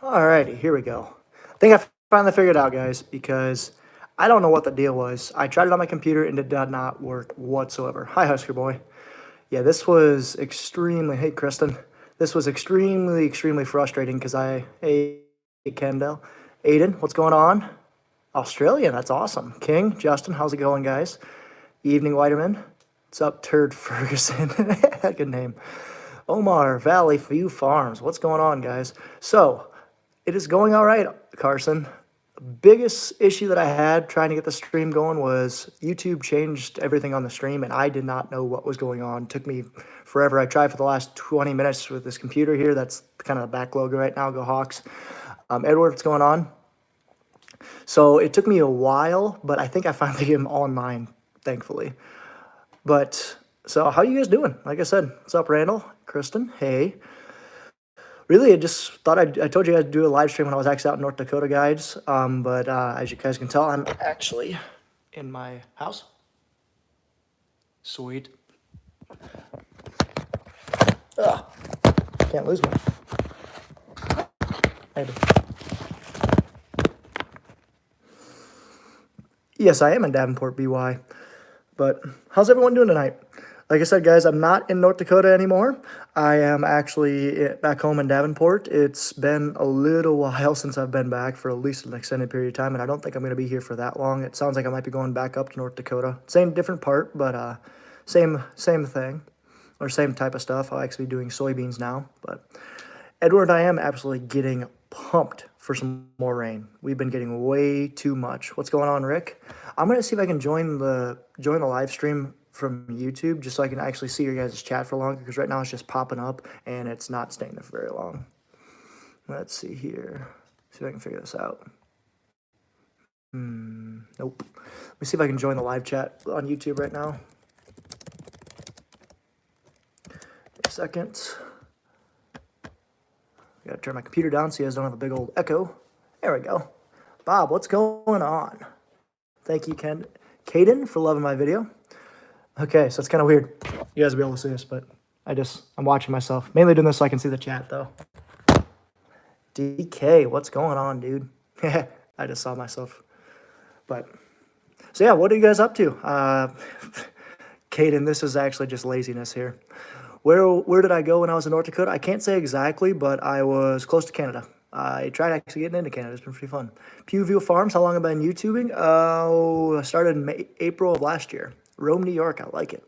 Alrighty, here we go. I think I finally figured it out, guys, because I don't know what the deal was. I tried it on my computer and it did not work whatsoever. Hi, Husker Boy. Yeah, this was extremely, hey, Kristen. This was extremely frustrating because hey, Kendall. Aiden, what's going on? Australia, that's awesome. King, Justin, how's it going, guys? Evening, Whiterman. What's up, Turd Ferguson? Good name. Omar, Valley View Farms. What's going on, guys? So, it is going all right, Carson. Biggest issue that I had trying to get the stream going was YouTube changed everything on the stream, and I did not know what was going on. It took me forever. I tried for the last 20 minutes with this computer here. That's kind of the back logo right now. Go Hawks. Edward, what's going on? So it took me a while, but I think I finally get them online, thankfully. But so how you guys doing? Like I said, what's up, Randall? Kristen, hey. Really, I just thought I told you guys to do a live stream when I was actually out in North Dakota, guys. But as you guys can tell, I'm actually in my house. Sweet. Ugh, can't lose me. Yes, I am in Davenport, BY. But how's everyone doing tonight? Like I said, guys, I'm not in North Dakota anymore. I am actually back home in Davenport. It's been a little while since I've been back for at least an extended period of time, and I don't think I'm going to be here for that long. It sounds like I might be going back up to North Dakota. Same different part, but same thing, or same type of stuff. I'll actually be doing soybeans now. But Edward and I am absolutely getting pumped for some more rain. We've been getting way too much. What's going on, Rick? I'm going to see if I can join the live stream from YouTube just so I can actually see your guys' chat for longer, because right now it's just popping up and it's not staying there for very long. Let's see here. See if I can figure this out. Nope. Let me see if I can join the live chat on YouTube right now. A second. I gotta turn my computer down so you guys don't have a big old echo. There we go. Bob, what's going on? Thank you, Caden, for loving my video. Okay, so it's kind of weird. You guys will be able to see this, but I'm watching myself. Mainly doing this so I can see the chat, though. DK, what's going on, dude? I just saw myself. But, so yeah, what are you guys up to? Caden, this is actually just laziness here. Where did I go when I was in North Dakota? I can't say exactly, but I was close to Canada. I tried actually getting into Canada. It's been pretty fun. Pewview Farms, how long have I been YouTubing? I started in April of last year. Rome, New York. I like it.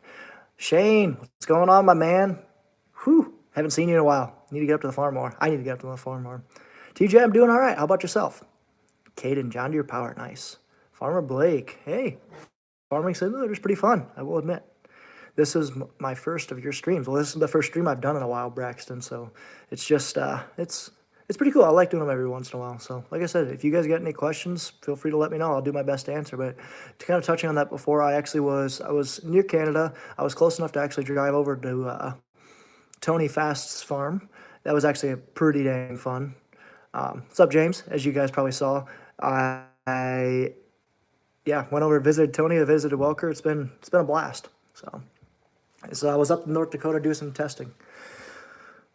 Shane, what's going on, my man? Whew, haven't seen you in a while. Need to get up to the farm more. I need to get up to the farm more. TJ, I'm doing all right. How about yourself? Caden, John Deere Power, nice. Farmer Blake, hey. Farming Simulator is pretty fun, I will admit. This is my first of your streams. Well, this is the first stream I've done in a while, Braxton, so it's just, it's pretty cool. I like doing them every once in a while. So, like I said, if you guys got any questions, feel free to let me know. I'll do my best to answer. But to kind of touching on that before, I was near Canada. I was close enough to actually drive over to Tony Fast's farm. That was actually pretty dang fun. What's up, James? As you guys probably saw, I went over and visited Tony. I visited Welker. It's been a blast. So I was up in North Dakota doing some testing.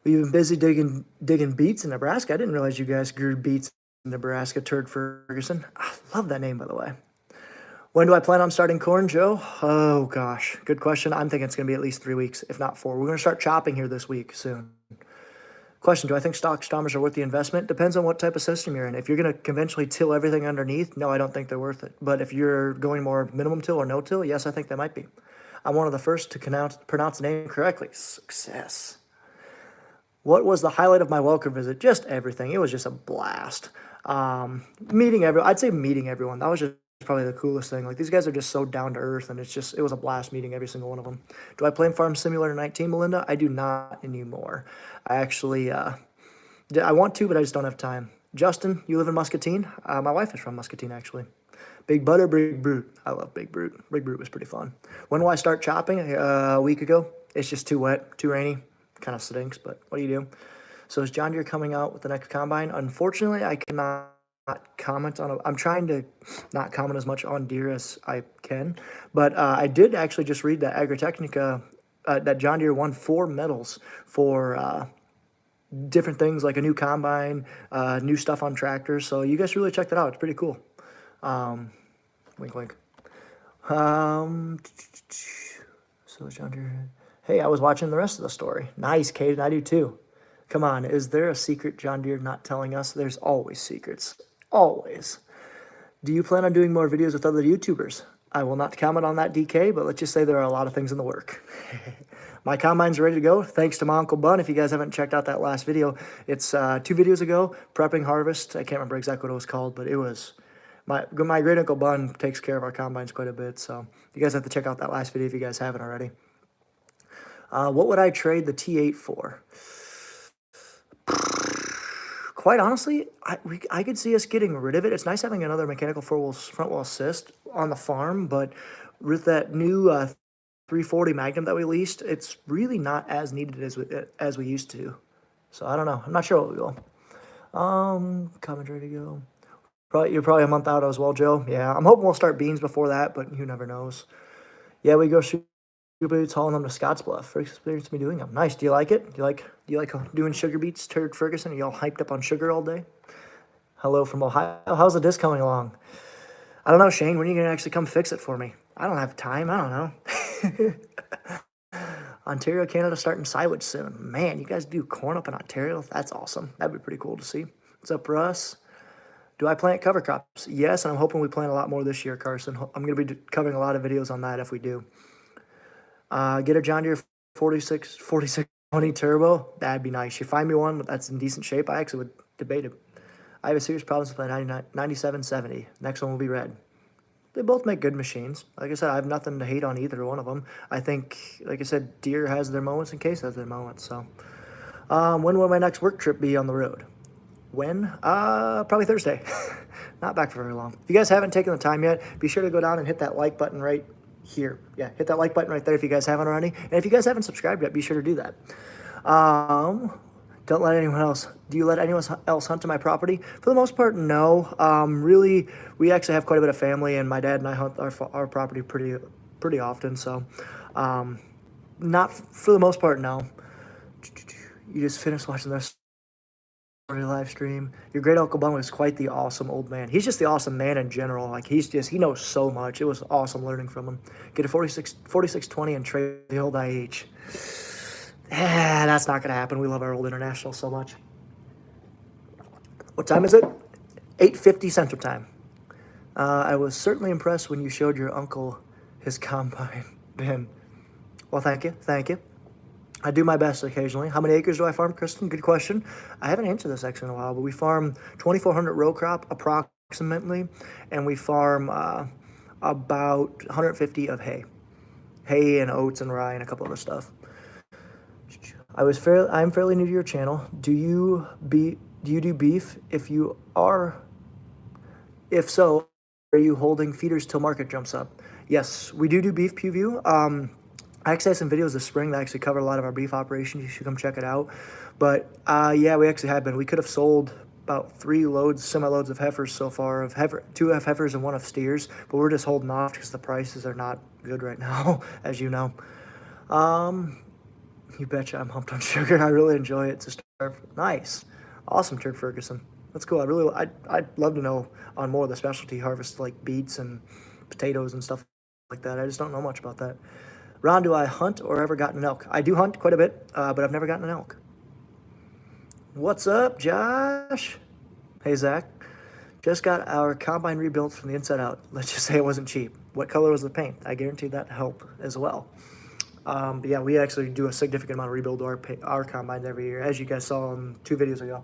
We've been busy digging beets in Nebraska. I didn't realize you guys grew beets in Nebraska, Turd Ferguson. I love that name, by the way. When do I plan on starting corn, Joe? Oh, gosh. Good question. I'm thinking it's going to be at least 3 weeks, if not 4. We're going to start chopping here this week soon. Question, do I think stock stommers are worth the investment? Depends on what type of system you're in. If you're going to conventionally till everything underneath, no, I don't think they're worth it. But if you're going more minimum till or no till, yes, I think they might be. I'm one of the first to pronounce the name correctly. Success. What was the highlight of my Welker visit? Just everything. It was just a blast. I'd say meeting everyone. That was just probably the coolest thing. Like, these guys are just so down to earth, and it was a blast meeting every single one of them. Do I play in Farm Simulator 19, Melinda? I do not anymore. I actually, I want to, but I just don't have time. Justin, you live in Muscatine? My wife is from Muscatine, actually. Big Butter, Big Brute. I love Big Brute. Big Brute was pretty fun. When will I start chopping? A week ago. It's just too wet, too rainy. Kind of stinks, but what do you do? So is John Deere coming out with the next combine? Unfortunately, I cannot comment on it. I'm trying to not comment as much on Deere as I can, but I did actually just read that Agritechnica, that John Deere won 4 medals for different things like a new combine, new stuff on tractors. So you guys should really check that out. It's pretty cool. Wink, wink. So John Deere. Hey, I was watching the rest of the story. Nice, Kate. I do too. Come on, is there a secret John Deere not telling us? There's always secrets. Always. Do you plan on doing more videos with other YouTubers? I will not comment on that, DK, but let's just say there are a lot of things in the work. My combine's ready to go, thanks to my Uncle Bun. If you guys haven't checked out that last video, it's 2 videos ago, Prepping Harvest. I can't remember exactly what it was called, but it was... My great Uncle Bun takes care of our combines quite a bit, so you guys have to check out that last video if you guys haven't already. What would I trade the T8 for? Quite honestly, I could see us getting rid of it. It's nice having another mechanical front wheel assist on the farm, but with that new 340 Magnum that we leased, it's really not as needed as we used to. So I don't know. I'm not sure what we will. Comment ready to go. You're probably a month out as well, Joe. Yeah, I'm hoping we'll start beans before that, but who never knows. Yeah, we go shoot boots, hauling them to Scottsbluff. First experience me doing them. Nice. Do you like it? Do you like doing sugar beets, Turd Ferguson? Are you all hyped up on sugar all day? Hello from Ohio. How's the disc coming along? I don't know, Shane. When are you going to actually come fix it for me? I don't have time. I don't know. Ontario, Canada starting silage soon. Man, you guys do corn up in Ontario? That's awesome. That'd be pretty cool to see. What's up, Russ? Do I plant cover crops? Yes, and I'm hoping we plant a lot more this year, Carson. I'm going to be covering a lot of videos on that if we do. Get a John Deere 4620 turbo. That'd be nice. You find me one that's in decent shape, I actually would debate it. I have a serious problem with my 9770. Next one will be red. They both make good machines. Like I said, I have nothing to hate on either one of them. I think, like I said, Deere has their moments and Case has their moments. So, when will my next work trip be on the road? When? Probably Thursday. Not back for very long. If you guys haven't taken the time yet, be sure to go down and hit that like button right here. Yeah, hit that like button right there if you guys haven't already. And if you guys haven't subscribed yet, be sure to do that. Don't let anyone else. Do you let anyone else hunt to my property? For the most part, no. Really, we actually have quite a bit of family, and my dad and I hunt our property pretty often. So, not for the most part, no. You just finished watching this live stream. Your great Uncle Bun was quite the awesome old man. He's just the awesome man in general. Like he knows so much. It was awesome learning from him. Get a 4620 and trade the old IH. That's not gonna happen. We love our old International so much. What time is it? 8:50 Central Time. I was certainly impressed when you showed your uncle his combine. Ben. Well, thank you. Thank you. I do my best occasionally. How many acres do I farm, Kristen? Good question. I haven't answered this actually in a while, but we farm 2,400 row crop approximately, and we farm about 150 of hay. Hay and oats and rye and a couple other stuff. I'm fairly new to your channel. Do you do beef? If so, are you holding feeders till market jumps up? Yes, we do beef preview. I actually have some videos this spring that actually cover a lot of our beef operations. You should come check it out. But yeah, we actually have been. We could have sold about 3 semi-loads of heifers so far, 2 heifers and 1 of steers, but we're just holding off because the prices are not good right now, as you know. You betcha I'm humped on sugar. I really enjoy it to start. Nice. Awesome, Turd Ferguson. That's cool. I'd love to know on more of the specialty harvests like beets and potatoes and stuff like that. I just don't know much about that. Ron, do I hunt or ever gotten an elk? I do hunt quite a bit, but I've never gotten an elk. What's up, Josh? Hey, Zach. Just got our combine rebuilt from the inside out. Let's just say it wasn't cheap. What color was the paint? I guarantee that helped as well. But yeah, we actually do a significant amount of rebuild to our combines every year, as you guys saw in 2 videos ago.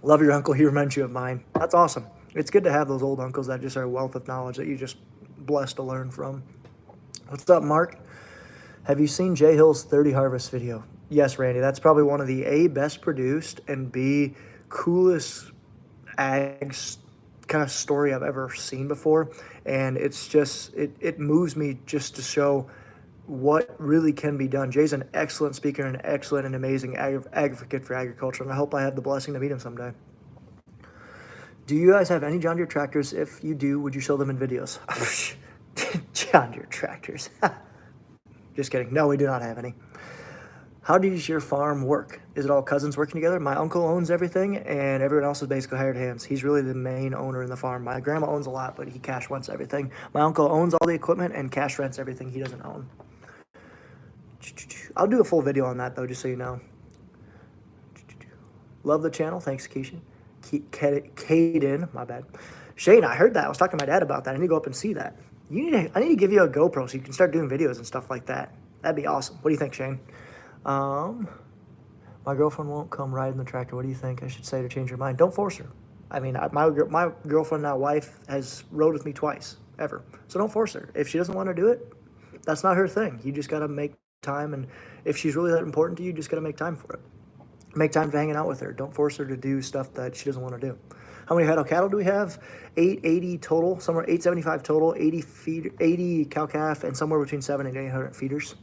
Love your uncle. He reminds you of mine. That's awesome. It's good to have those old uncles that just are a wealth of knowledge that you just blessed to learn from. What's up, Mark? Have you seen Jay Hill's 30 harvest video? Yes, Randy. That's probably one of the A, best produced, and B, coolest ag kind of story I've ever seen before. And it's just, it moves me just to show what really can be done. Jay's an excellent speaker and an excellent and amazing advocate for agriculture, and I hope I have the blessing to meet him someday. Do you guys have any John Deere tractors? If you do, would you show them in videos? John Deere tractors. Just kidding. No, we do not have any. How does your farm work? Is it all cousins working together? My uncle owns everything, and everyone else is basically hired hands. He's really the main owner in the farm. My grandma owns a lot, but he cash rents everything. My uncle owns all the equipment and cash rents everything he doesn't own. I'll do a full video on that, though, just so you know. Love the channel. Thanks, Keisha. Caden, my bad. Shane, I heard that. I was talking to my dad about that. I need to go up and see that. I need to give you a GoPro so you can start doing videos and stuff like that. That'd be awesome. What do you think, Shane? My girlfriend won't come ride in the tractor. What do you think I should say to change her mind? Don't force her. I mean, my girlfriend, now wife, has rode with me twice, ever. So don't force her. If she doesn't want to do it, that's not her thing. You just got to make time. And if she's really that important to you, you just got to make time for it. Make time for hanging out with her. Don't force her to do stuff that she doesn't want to do. How many head of cattle do we have? 880 total, somewhere 875 total, 80 cow-calf, and somewhere between 700 and 800 feeders.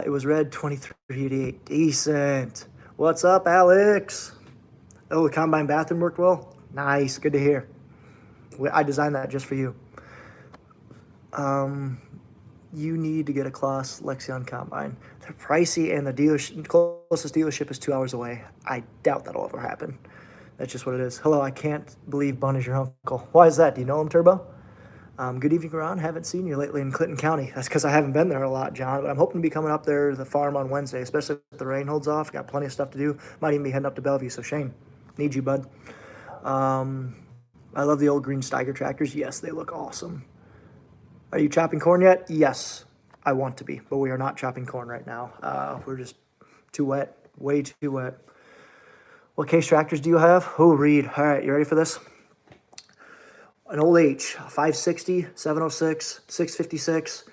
It was red 2388. Decent. What's up, Alex? Oh, the combine bathroom worked well? Nice. Good to hear. I designed that just for you. You need to get a Claas Lexion combine. They're pricey, and the closest dealership is 2 hours away. I doubt that'll ever happen. That's just what it is. Hello, I can't believe Bun is your uncle. Why is that? Do you know him, Turbo? Good evening, Ron. Haven't seen you lately in Clinton County. That's because I haven't been there a lot, John. But I'm hoping to be coming up there to the farm on Wednesday, especially if the rain holds off. Got plenty of stuff to do. Might even be heading up to Bellevue. So, Shane, need you, bud. I love the old green Steiger tractors. Yes, they look awesome. Are you chopping corn yet? Yes, I want to be, but we are not chopping corn right now. We're just too wet, way too wet. What case tractors do you have? Oh, Reed. All right, you ready for this? An old H, 560, 706, 656,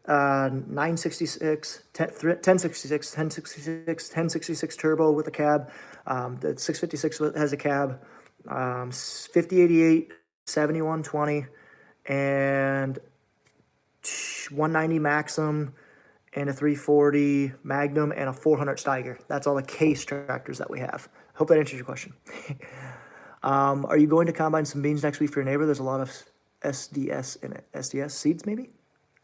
966, 1066, 1066, 1066 turbo with a cab. The 656 has a cab. 5088, 7120, and 190 Maxim, and a 340 Magnum, and a 400 Steiger. That's all the case tractors that we have. Hope that answers your question. Are you going to combine some beans next week for your neighbor? There's a lot of SDS in it. SDS seeds, maybe?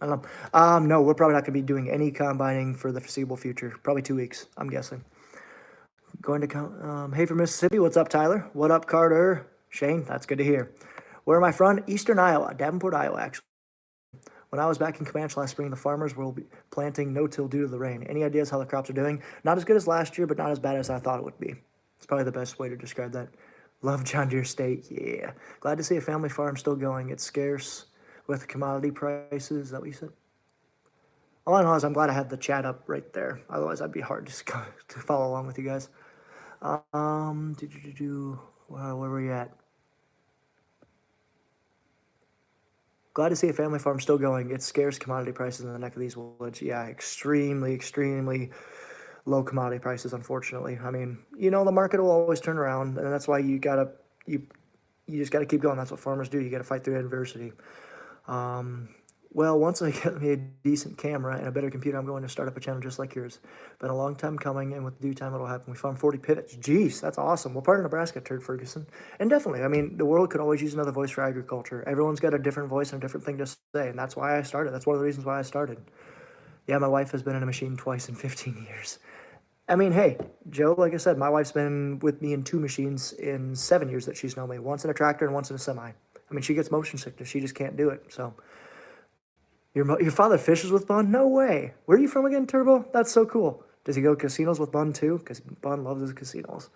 I don't know. No, we're probably not going to be doing any combining for the foreseeable future. Probably 2 weeks, I'm guessing. Going to hey, from Mississippi. What's up, Tyler? What up, Carter? Shane, that's good to hear. Where am I from? Eastern Iowa, Davenport, Iowa, actually. When I was back in Comanche last spring, the farmers will be planting no-till due to the rain. Any ideas how the crops are doing? Not as good as last year, but not as bad as I thought it would be. It's probably the best way to describe that. Love John Deere State. Yeah. Glad to see a family farm still going. It's scarce with commodity prices. Is that what you said? All I know is I'm glad I had the chat up right there. Otherwise, I'd be hard to follow along with you guys. Where were we at? Glad to see a family farm still going. It's scarce commodity prices in the neck of these woods. Yeah, extremely, extremely low commodity prices, unfortunately. I mean, you know, the market will always turn around, and that's why you just gotta keep going. That's what farmers do. You gotta fight through adversity. Well, once I get me a decent camera and a better computer, I'm going to start up a channel just like yours. Been a long time coming, and with due time, it'll happen. We farm 40 pivots. Jeez, that's awesome. What part of Nebraska, Turd Ferguson? And definitely, I mean, the world could always use another voice for agriculture. Everyone's got a different voice and a different thing to say, and that's why I started. That's one of the reasons why I started. Yeah, my wife has been in a machine twice in 15 years. I mean, hey, Joe, like I said, my wife's been with me in 2 machines in 7 years that she's known me. Once in a tractor and once in a semi. I mean, she gets motion sickness. She just can't do it, so... Your father fishes with Bun? No way. Where are you from again, Turbo? That's so cool. Does he go casinos with Bun too? Because Bun loves his casinos.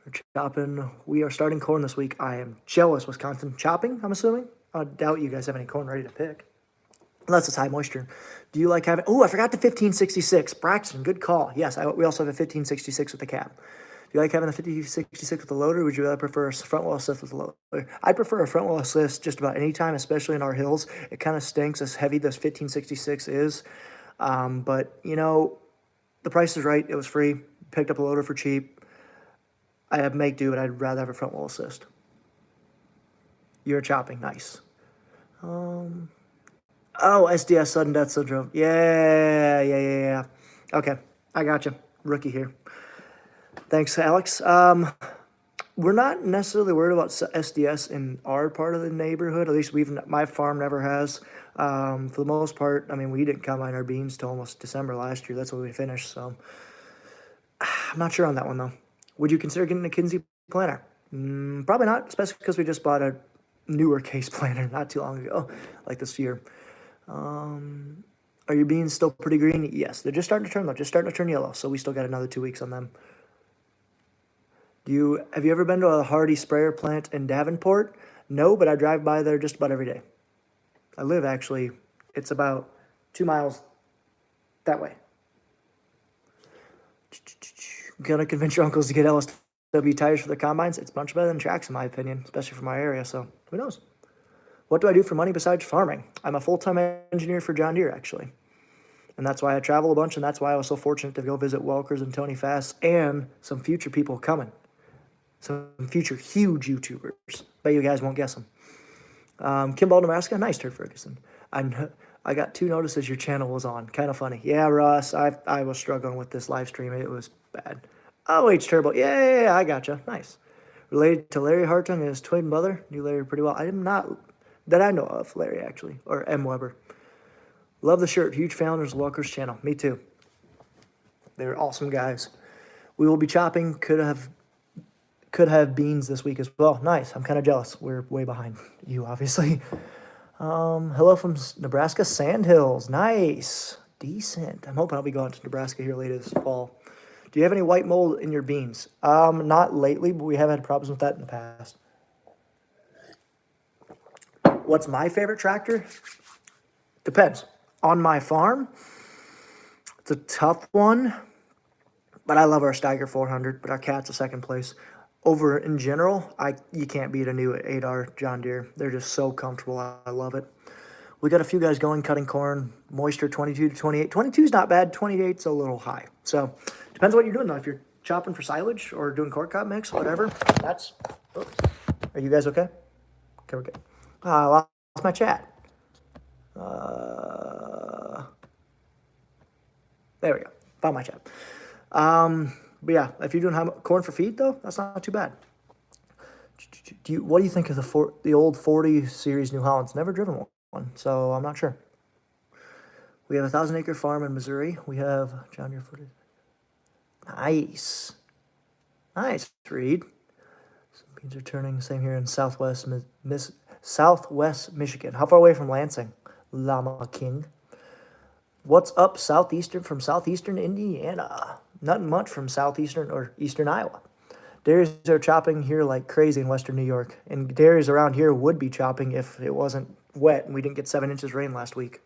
We're chopping. We are starting corn this week. I am jealous, Wisconsin. Chopping, I'm assuming? I doubt you guys have any corn ready to pick. Unless it's high moisture. Do you like having... Oh, I forgot the 1566. Braxton, good call. Yes, we also have a 1566 with the cab. Do you like having the 5066 with the loader, or would you rather prefer a front wheel assist with the loader? I prefer a front wheel assist just about any time, especially in our hills. It kind of stinks as heavy this 1566 is. But, you know, the price is right. It was free. Picked up a loader for cheap. I have make do, but I'd rather have a front wheel assist. You're chopping. Nice. Oh, SDS, sudden death syndrome. Yeah. Okay, I got you. Rookie here. Thanks, Alex. we're not necessarily worried about SDS in our part of the neighborhood. At least my farm never has. For the most part, I mean, we didn't combine our beans till almost December last year. That's when we finished. So I'm not sure on that one though. Would you consider getting a Kinsey planter? Probably not, especially because we just bought a newer case planter not too long ago, like this year. Are your beans still pretty green? Yes, they're just starting to turn though, just starting to turn yellow. So we still got another 2 weeks on them. Have you ever been to a Hardy sprayer plant in Davenport? No, but I drive by there just about every day. I live actually, it's about 2 miles that way. Gonna convince your uncles to get LSW tires for their combines? It's much better than tracks in my opinion, especially for my area, so who knows? What do I do for money besides farming? I'm a full-time engineer for John Deere actually. And that's why I travel a bunch, and that's why I was so fortunate to go visit Welkers and Tony Fast and some future people coming. Some future huge YouTubers. Bet you guys won't guess them. Kimball, Nebraska. Nice, Turd Ferguson. I got 2 notices your channel was on. Kind of funny. Yeah, Russ, I was struggling with this live stream. It was bad. Oh, H Turbo. Yeah, I gotcha. Nice. Related to Larry Hartung and his twin brother. Knew Larry pretty well. I am not, that I know of, Larry, actually. Or M. Weber. Love the shirt. Huge fan of Walker's channel. Me too. They're awesome guys. We will be chopping. Could have beans this week as well. Nice. I'm kind of jealous. We're way behind you, obviously. Hello from Nebraska Sandhills. Nice. Decent. I'm hoping I'll be going to Nebraska here later this fall. Do you have any white mold in your beans? Not lately, but we have had problems with that in the past. What's my favorite tractor? Depends. On my farm, it's a tough one, but I love our Steiger 400, but our Cat's a second place. Over in general, you can't beat a new 8R John Deere. They're just so comfortable. I love it. We got a few guys going, cutting corn, moisture 22 to 28. 22 is not bad. 28's a little high. So depends what you're doing though. If you're chopping for silage or doing corn cob mix, whatever, that's, oops. Are you guys okay? Okay, we're good. I lost my chat. There we go. Found my chat. But yeah, if you're doing corn for feed though, that's not too bad. What do you think of the old 40 series New Hollands? Never driven one, so I'm not sure. We have a 1,000-acre farm in Missouri. We have John Deere 40. Nice, Reed. Some beans are turning. Same here in Southwest Michigan. How far away from Lansing? Llama King. What's up from southeastern Indiana? Nothing much from southeastern or eastern Iowa. Dairies are chopping here like crazy in western New York. And dairies around here would be chopping if it wasn't wet and we didn't get 7 inches rain last week.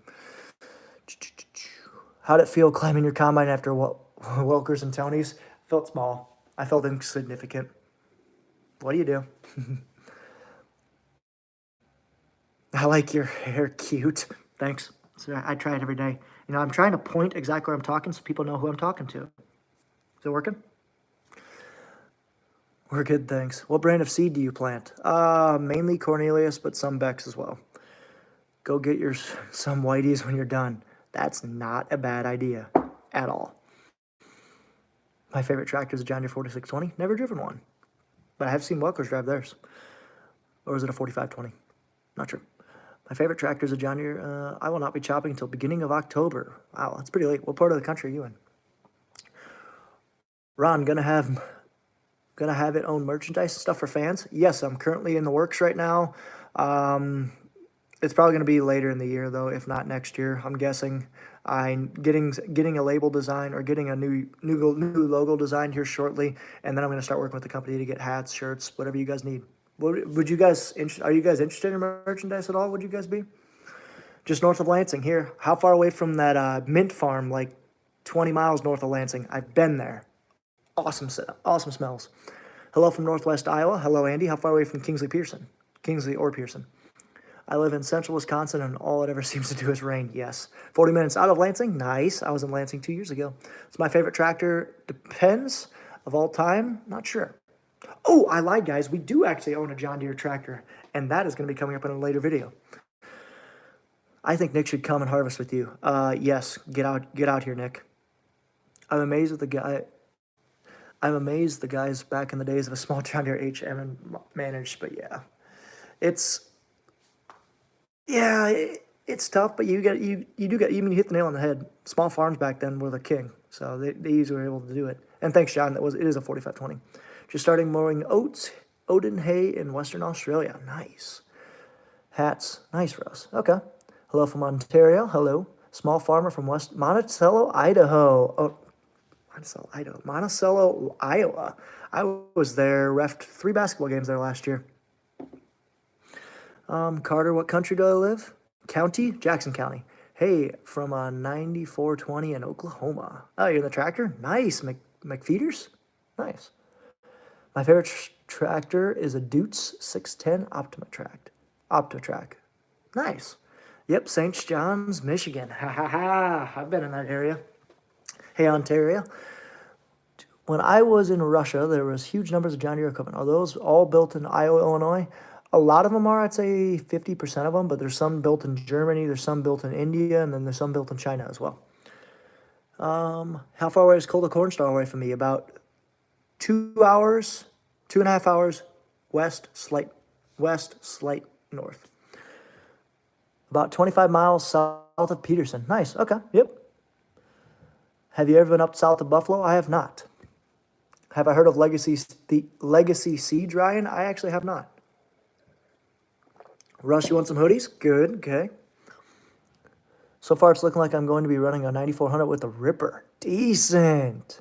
How'd it feel climbing your combine after Welkers and Tonys? Felt small. I felt insignificant. What do you do? I like your hair. Cute. Thanks. So I try it every day. You know, I'm trying to point exactly where I'm talking so people know who I'm talking to. Is it working? We're good, thanks. What brand of seed do you plant? Mainly Cornelius, but some Bex as well. Go get some Whiteys when you're done. That's not a bad idea at all. My favorite tractor is a John Deere 4620. Never driven one, but I have seen Welkers drive theirs. Or is it a 4520? Not sure. My favorite tractor is a John Deere. I will not be chopping until beginning of October. Wow, that's pretty late. What part of the country are you in? Ron, gonna have it own merchandise and stuff for fans? Yes, I'm currently in the works right now. It's probably going to be later in the year though, if not next year. I'm guessing I'm getting a label design or getting a new logo designed here shortly, and then I'm going to start working with the company to get hats, shirts, whatever you guys need. Are you guys interested in merchandise at all? Would you guys be? Just north of Lansing here. How far away from that mint farm? Like 20 miles north of Lansing. I've been there. Awesome smells. Hello from Northwest Iowa. Hello, Andy. How far away from Kingsley or Pearson? I live in central Wisconsin, and all it ever seems to do is rain. Yes. 40 minutes out of Lansing. Nice. I was in Lansing 2 years ago. It's my favorite tractor. Depends of all time. Not sure. Oh, I lied, guys. We do actually own a John Deere tractor, and that is going to be coming up in a later video. I think Nick should come and harvest with you. Yes. Get out here, Nick. I'm amazed at the guy. I'm amazed the guys back in the days of a small John Deere HM managed, but yeah, it's it's tough, but you do get, you hit the nail on the head. Small farms back then were the king, so they easily were able to do it. And thanks, John. It is a 4520. Just starting mowing Odin hay in Western Australia. Nice. Hats. Nice, Russ. Okay. Hello from Ontario. Hello. Small farmer from West Monticello, Idaho. Oh, Monticello, Idaho. Monticello, Iowa. I was there, refed 3 basketball games there last year. Carter, what country do I live? County? Jackson County. Hey, from 9420 in Oklahoma. Oh, you're in the tractor? Nice. McFeeders? Nice. My favorite tractor is a Dutz 610 Optotrack. Nice. Yep, St. John's, Michigan. Ha ha ha. I've been in that area. Hey, Ontario. When I was in Russia, there was huge numbers of John Deere equipment. Are those all built in Iowa, Illinois? A lot of them are, I'd say 50% of them, but there's some built in Germany, there's some built in India, and then there's some built in China as well. How far away is Cold Cornstar away from me? About 2 hours, 2.5 hours west, slight north. About 25 miles south of Peterson. Nice. Okay. Yep. Have you ever been up south of Buffalo? I have not. Have I heard of Legacy Seed, Ryan? I actually have not. Russ, you want some hoodies? Good. Okay. So far, it's looking like I'm going to be running a 9400 with a Ripper. Decent.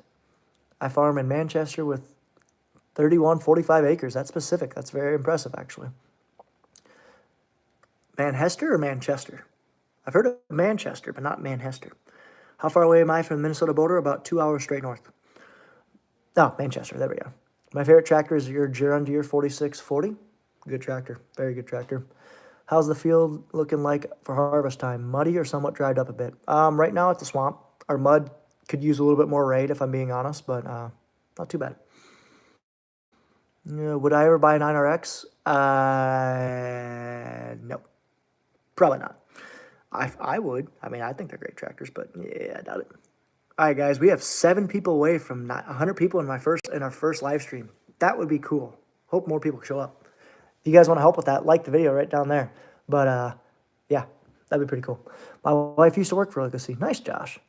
I farm in Manchester with 3145 acres. That's specific. That's very impressive, actually. Manchester or Manchester? I've heard of Manchester, but not Manchester. How far away am I from the Minnesota border? About 2 hours straight north. Oh, Manchester. There we go. My favorite tractor is your John Deere 4640. Good tractor. Very good tractor. How's the field looking like for harvest time? Muddy or somewhat dried up a bit? Right now it's a swamp. Our mud could use a little bit more raid, if I'm being honest, but not too bad. Would I ever buy an 9RX? No. Probably not. I would. I mean, I think they're great tractors, but yeah, I doubt it. All right, guys, we have 7 people away from 100 people in our first live stream. That would be cool. Hope more people show up. If you guys want to help with that, like the video right down there. But yeah, that'd be pretty cool. My wife used to work for Legacy. Nice, Josh.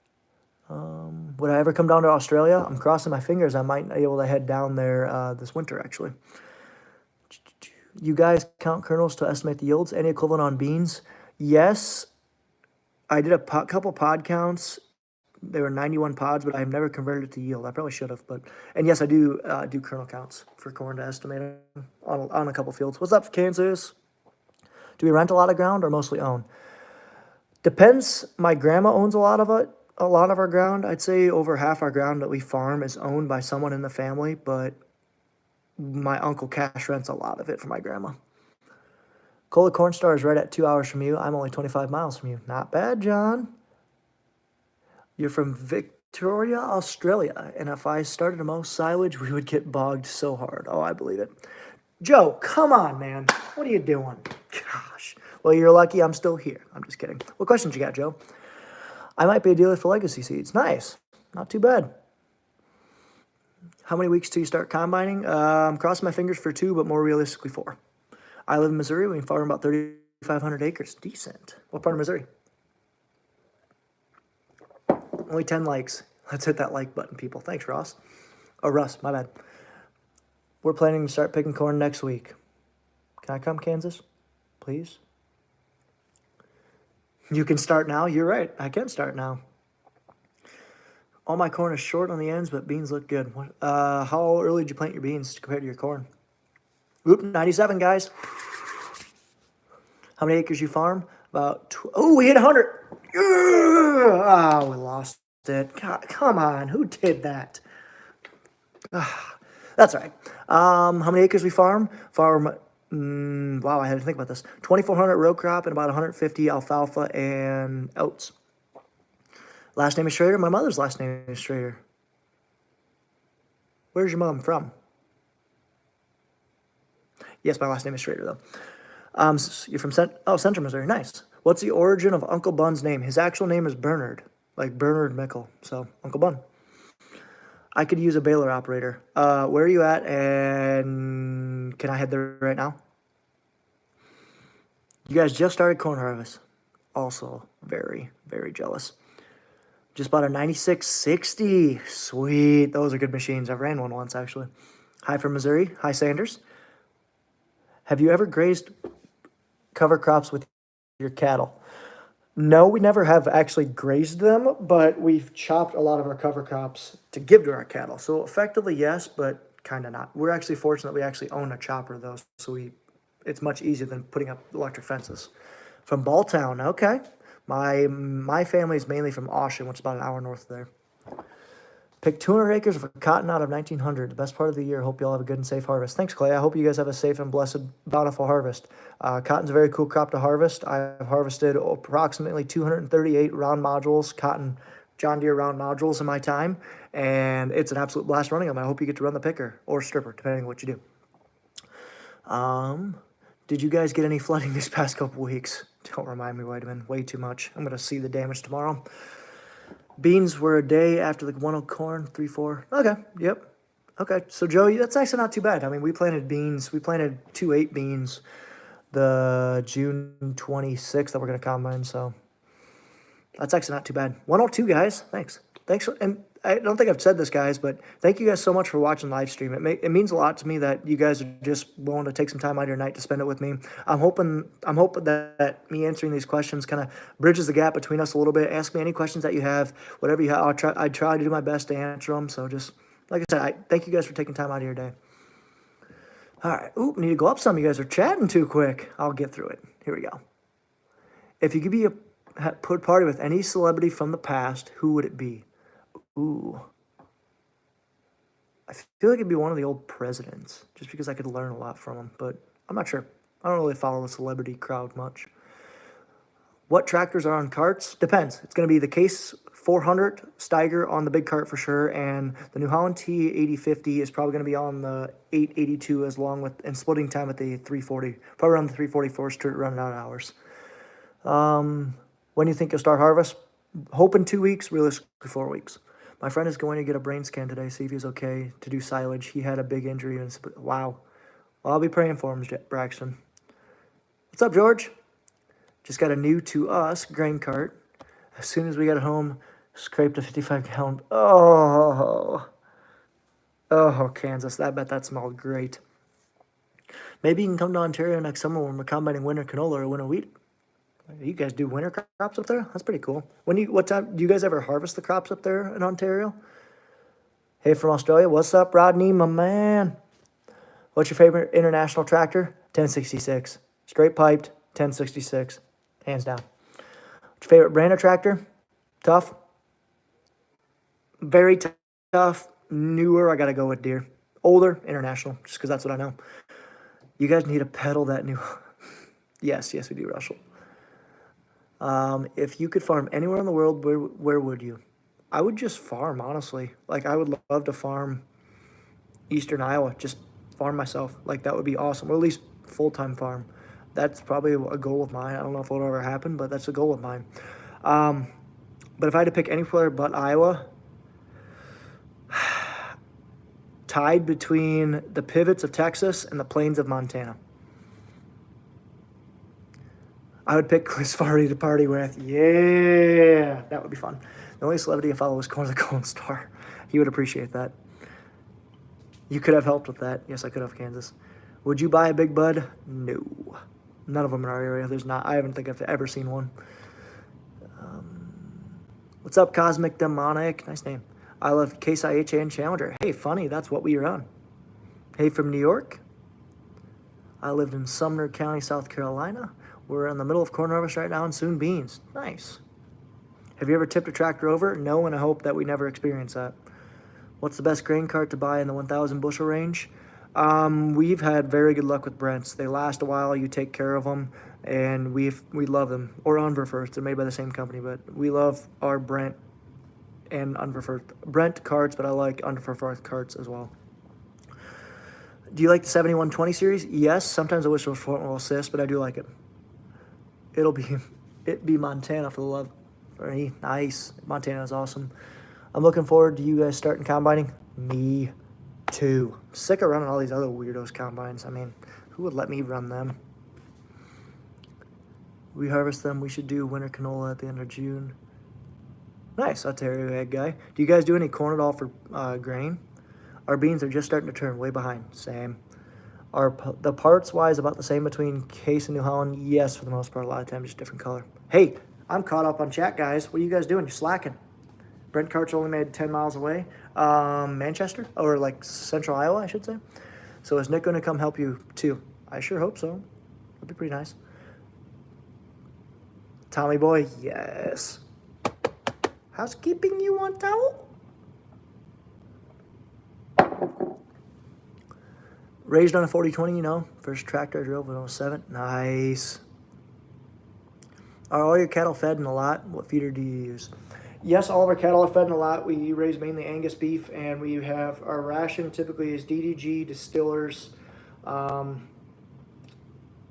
Would I ever come down to Australia? I'm crossing my fingers. I might be able to head down there this winter, actually. You guys count kernels to estimate the yields? Any equivalent on beans? Yes. I did a couple pod counts. They were 91 pods, but I've never converted it to yield. I probably should have, and yes, I do do kernel counts for corn to estimate on a couple fields. What's up, Kansas? Do we rent a lot of ground or mostly own? Depends. My grandma owns a lot of our ground. I'd say over half our ground that we farm is owned by someone in the family, but my uncle cash rents a lot of it for my grandma. Cola Cornstar is right at 2 hours from you. I'm only 25 miles from you. Not bad, John. You're from Victoria, Australia, and if I started to mow silage, we would get bogged so hard. Oh, I believe it. Joe, come on, man. What are you doing? Gosh. Well, you're lucky I'm still here. I'm just kidding. What questions you got, Joe? I might be a dealer for Legacy Seeds. Nice. Not too bad. How many weeks till you start combining? I'm crossing my fingers for 2, but more realistically 4. I live in Missouri. We farm about 3,500 acres. Decent. What part of Missouri? Only 10 likes. Let's hit that like button, people. Thanks, Ross. Oh, Russ, my bad. We're planning to start picking corn next week. Can I come, Kansas? Please? You can start now. You're right. I can start now. All my corn is short on the ends, but beans look good. How early did you plant your beans compared to your corn? Oop, 97, guys. How many acres you farm? About, we hit 100. Oh, we lost it. God, come on, who did that? That's all right. How many acres we farm? Wow, I had to think about this. 2,400 row crop and about 150 alfalfa and oats. Last name is Schrader. My mother's last name is Schrader. Where's your mom from? Yes, my last name is Schrader, though. You're from Central Missouri. Nice. What's the origin of Uncle Bun's name? His actual name is Bernard, like Bernard Mickle. So, Uncle Bun. I could use a baler operator. Where are you at? And can I head there right now? You guys just started corn harvest. Also very, very jealous. Just bought a 9660. Sweet. Those are good machines. I've ran one once, actually. Hi from Missouri. Hi, Sanders. Have you ever grazed cover crops with your cattle? No, we never have actually grazed them, but we've chopped a lot of our cover crops to give to our cattle. So effectively, yes, but kind of not. We're actually fortunate we actually own a chopper, though, so it's much easier than putting up electric fences. From Balltown, okay. My family is mainly from Austin, which is about an hour north of there. Pick 200 acres of cotton out of 1900. The best part of the year. Hope you all have a good and safe harvest. Thanks, Clay. I hope you guys have a safe and blessed, bountiful harvest. Cotton's a very cool crop to harvest. I've harvested approximately 238 round modules, cotton John Deere round modules in my time, and it's an absolute blast running them. I hope you get to run the picker or stripper, depending on what you do. Did you guys get any flooding these past couple weeks? Don't remind me, vitamin. Way too much. I'm going to see the damage tomorrow. Beans were a day after the 1 corn, 3-4. Okay, yep. Okay, so Joey, that's actually not too bad. I mean, we planted beans. We planted 2-8 beans the June 26th that we're going to combine, so that's actually not too bad. 102, guys. Thanks. And I don't think I've said this, guys, but thank you guys so much for watching the live stream. It means a lot to me that you guys are just willing to take some time out of your night to spend it with me. I'm hoping that me answering these questions kind of bridges the gap between us a little bit. Ask me any questions that you have, whatever you have. I try to do my best to answer them. So just like I said, I thank you guys for taking time out of your day. All right. Oop, need to go up some. You guys are chatting too quick. I'll get through it. Here we go. If you could be put party with any celebrity from the past, who would it be? Ooh. I feel like it'd be one of the old presidents, just because I could learn a lot from them, but I'm not sure. I don't really follow the celebrity crowd much. What tractors are on carts? Depends. It's going to be the Case 400 Steiger on the big cart for sure, and the New Holland T8050 is probably going to be on the 882 and splitting time with the 340. Probably around the 344 to running out of hours. When do you think you'll start harvest? Hoping 2 weeks, realistically 4 weeks. My friend is going to get a brain scan today, see if he's okay to do silage. He had a big injury. Wow. Well, I'll be praying for him, Braxton. What's up, George? Just got a new to us grain cart. As soon as we got home, scraped a 55-gallon. Oh, Kansas. I bet that smelled great. Maybe you can come to Ontario next summer when we're combining winter canola or winter wheat. You guys do winter crops up there? That's pretty cool. What time do you guys ever harvest the crops up there in Ontario? Hey, from Australia. What's up, Rodney, my man? What's your favorite international tractor? 1066. Straight piped, 1066. Hands down. What's your favorite brand of tractor? Tough. Very tough. Newer, I got to go with Deere. Older, international, just because that's what I know. You guys need to pedal that new. Yes, we do, Russell. If you could farm anywhere in the world, where would you? I would just farm, honestly. Like, I would love to farm eastern Iowa, just farm myself. Like, that would be awesome, or at least full-time farm. That's probably a goal of mine. I don't know if it'll ever happen, but that's a goal of mine. But if I had to pick anywhere but Iowa, tied between the pivots of Texas and the plains of Montana. I would pick Chris Farley to party with. Yeah, that would be fun. The only celebrity I follow is Corner the Golden Star. He would appreciate that. You could have helped with that. Yes, I could have, Kansas. Would you buy a Big Bud? No. None of them in our area. There's not. I haven't think I've ever seen one. What's up, Cosmic Demonic? Nice name. I love Case IHA and Challenger. Hey, funny. That's what we run. Hey, from New York. I lived in Sumner County, South Carolina. We're in the middle of corn harvest right now and soon beans. Nice. Have you ever tipped a tractor over? No, and I hope that we never experience that. What's the best grain cart to buy in the 1,000 bushel range? We've had very good luck with Brents. They last a while. You take care of them, and we love them. Or Unverfurth. They're made by the same company, but we love our Brent and Unverfurth. Brent carts, but I like Unverfurth carts as well. Do you like the 7120 series? Yes. Sometimes I wish it was front wheel assist, but I do like it. It'd be Montana for the love. Nice. Montana is awesome. I'm looking forward to you guys starting combining. Me too. Sick of running all these other weirdos combines. I mean, who would let me run them? We harvest them. We should do winter canola at the end of June. Nice, Ontario Ag guy. Do you guys do any corn at all for grain? Our beans are just starting to turn, way behind. Same. Are the parts wise about the same between Case and New Holland? Yes, for the most part. A lot of times, just different color. Hey, I'm caught up on chat, guys. What are you guys doing? You're slacking. Brent Cart's only made 10 miles away. Manchester, or like central Iowa, I should say. So is Nick going to come help you too? I sure hope so. That'd be pretty nice. Tommy boy, yes. Housekeeping, you want towel? Raised on a 40-20, you know. First tractor I drove when I was 7. Nice. Are all your cattle fed in a lot? What feeder do you use? Yes, all of our cattle are fed in a lot. We raise mainly Angus beef, and we have our ration typically is DDG, distillers, ground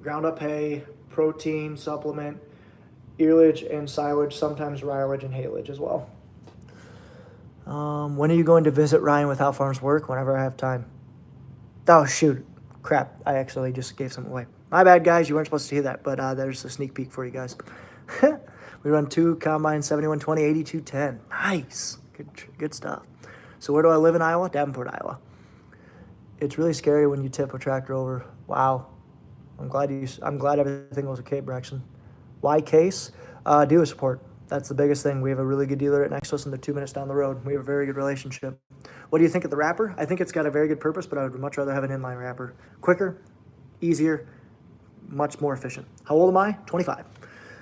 up hay, protein, supplement, earlage and silage, sometimes rilage and haylage as well. When are you going to visit Ryan with How Farms Work? Whenever I have time. Oh, shoot. Crap. I actually just gave something away. My bad, guys. You weren't supposed to hear that, but there's a sneak peek for you guys. We run 2 combines, 7120, 8210. Nice. Good stuff. So where do I live in Iowa? Davenport, Iowa. It's really scary when you tip a tractor over. Wow. I'm glad everything was okay, Braxton. Why Case? Dealer support. That's the biggest thing. We have a really good dealer right next to us, and they're 2 minutes down the road. We have a very good relationship. What do you think of the wrapper? I think it's got a very good purpose, but I would much rather have an inline wrapper. Quicker, easier, much more efficient. How old am I? 25.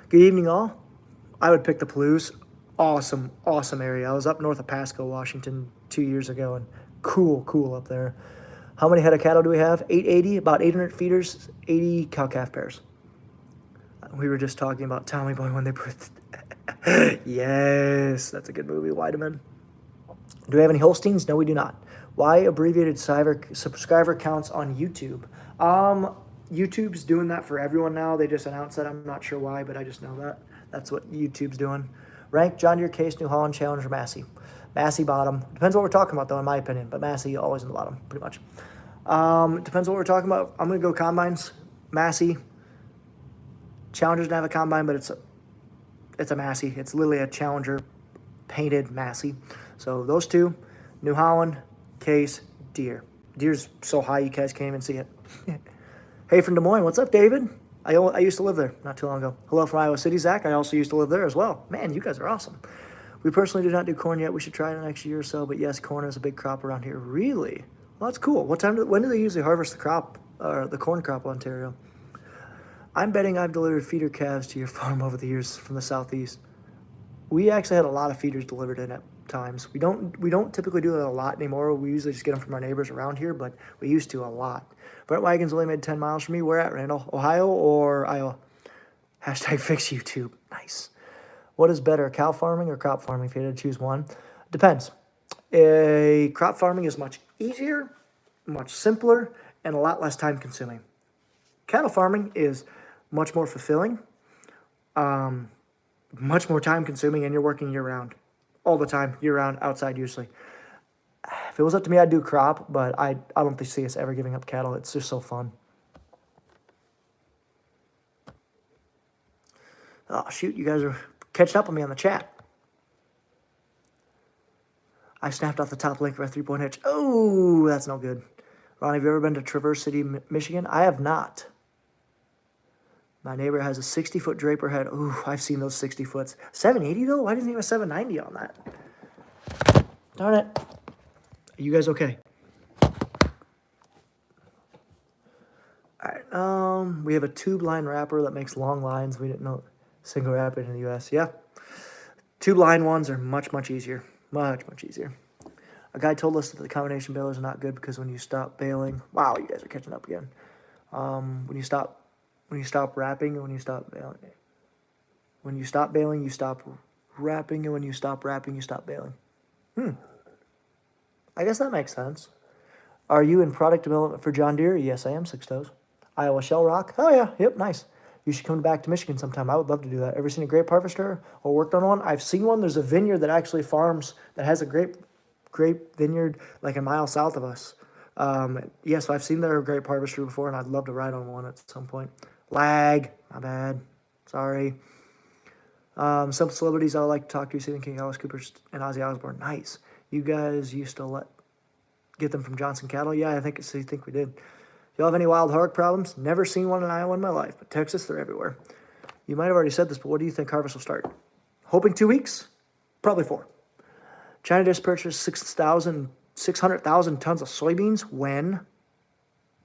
Good evening, all. I would pick the Palouse. Awesome, awesome area. I was up north of Pasco, Washington 2 years ago, and cool up there. How many head of cattle do we have? 880, about 800 feeders, 80 cow-calf pairs. We were just talking about Tommy Boy when they put... Yes, that's a good movie, Weideman. Do we have any Holsteins? No, we do not. Why abbreviated subscriber counts on YouTube? YouTube's doing that for everyone now. They just announced that. I'm not sure why, but I just know that. That's what YouTube's doing. Rank John Deere, Case, New Holland, Challenger, Massey. Massey bottom. Depends what we're talking about, though, in my opinion. But Massey always in the bottom, pretty much. Depends what we're talking about. I'm going to go combines. Massey. Challenger doesn't have a combine, but it's a Massey. It's literally a Challenger painted Massey. So those 2, New Holland, Case, Deere. Deere's so high you guys can't even see it. Hey, from Des Moines. What's up, David? I used to live there not too long ago. Hello from Iowa City, Zach. I also used to live there as well. Man, you guys are awesome. We personally do not do corn yet. We should try it in the next year or so. But yes, corn is a big crop around here. Really? Well, that's cool. When do they usually harvest the crop, or the corn crop, Ontario? I'm betting I've delivered feeder calves to your farm over the years from the southeast. We actually had a lot of feeders delivered in at times. We don't typically do that a lot anymore. We usually just get them from our neighbors around here, but we used to a lot. Brent Wagon's only made 10 miles from me. Where at, Randall? Ohio or Iowa? Hashtag fix YouTube. Nice. What is better, cow farming or crop farming? If you had to choose one. Depends. Crop farming is much easier, much simpler, and a lot less time consuming. Cattle farming is much more fulfilling, much more time consuming, and you're working year round. All the time, year round, outside usually. If it was up to me, I'd do crop, but I don't see us ever giving up cattle. It's just so fun. Oh, shoot, you guys are catching up on me on the chat. I snapped off the top link for a 3-point hitch. Oh, that's no good. Ron, have you ever been to Traverse City, Michigan? I have not. My neighbor has a 60-foot Draper head. Ooh, I've seen those 60-foots. 780, though? Why didn't he have a 790 on that? Darn it. Are you guys okay? All right. We have a tube line wrapper that makes long lines. We didn't know single wrap it in the U.S. Yeah. Tube line ones are much, much easier. Much, much easier. A guy told us that the combination balers are not good because when you stop baling... Wow, you guys are catching up again. When you stop wrapping and when you stop baling. When you stop baling, you stop wrapping, and when you stop wrapping, you stop baling. I guess that makes sense. Are you in product development for John Deere? Yes, I am, 6 toes. Iowa Shell Rock? Oh, yeah. Yep, nice. You should come back to Michigan sometime. I would love to do that. Ever seen a grape harvester or worked on one? I've seen one. There's a vineyard that actually farms, that has a grape grape vineyard like a mile south of us. Yeah, so I've seen their grape harvester before, and I'd love to ride on one at some point. Lag, my bad. Sorry. Some celebrities I would like to talk to: Stephen King, Alice Cooper, and Ozzy Osbourne. Nice. You guys used to get them from Johnson Cattle? Yeah, I think we did. Do y'all have any wild hog problems? Never seen one in Iowa in my life, but Texas, they're everywhere. You might have already said this, but what do you think harvest will start? Hoping 2 weeks? Probably 4. China just purchased 600,000 tons of soybeans. When?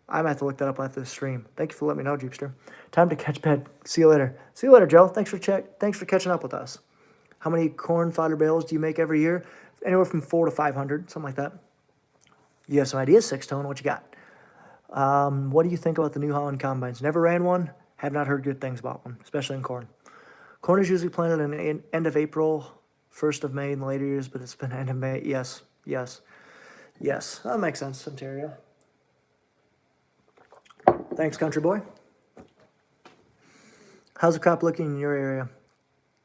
I might have to look that up after the stream. Thank you for letting me know, Jeepster. Time to catch bed. See you later. See you later, Joe. Thanks for catching up with us. How many corn fodder bales do you make every year? Anywhere from 400 to 500, something like that. You have some ideas, 6-tone. What you got? What do you think about the New Holland combines? Never ran one. Have not heard good things about one, especially in corn. Corn is usually planted in the end of April, 1st of May in the later years, but it's been end of May. Yes. That makes sense, Ontario. Thanks, country boy. How's the crop looking in your area?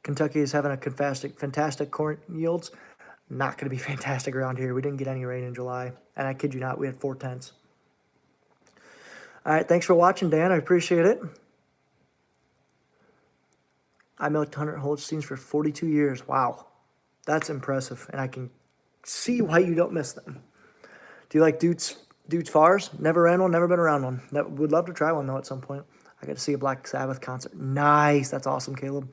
Kentucky is having a fantastic corn yields. Not going to be fantastic around here. We didn't get any rain in July, and I kid you not, we had 4/10. All right, thanks for watching, Dan. I appreciate it. I milked 100 Holsteins for 42 years. Wow, that's impressive, and I can see why you don't miss them. Do you like Dude's Fars? Never ran one, never been around one. Would love to try one, though, at some point. I got to see a Black Sabbath concert. Nice, that's awesome, Caleb.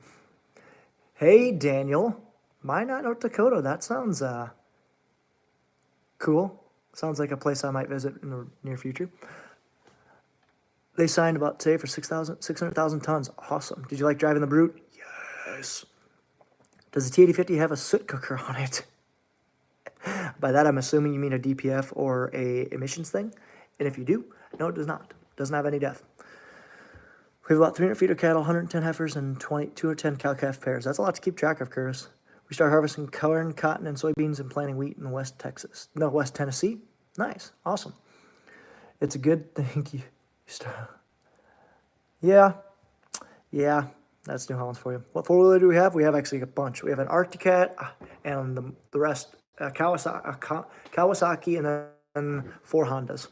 Hey, Daniel. Minot, North Dakota. That sounds cool. Sounds like a place I might visit in the near future. They signed about today for 600,000 tons. Awesome. Did you like driving the Brute? Yes. Does the T8050 have a soot cooker on it? By that, I'm assuming you mean a DPF or a emissions thing. And if you do, no, it does not. It doesn't have any depth. We have about 300 feet of cattle, 110 heifers, and 210 cow-calf pairs. That's a lot to keep track of, Curtis. We start harvesting corn, cotton, and soybeans and planting wheat in West Tennessee. Nice. Awesome. It's a good thing you start. Yeah. That's New Holland's for you. What four-wheeler do we have? We have actually a bunch. We have an Arctic and the rest, Kawasaki, and then 4 Hondas.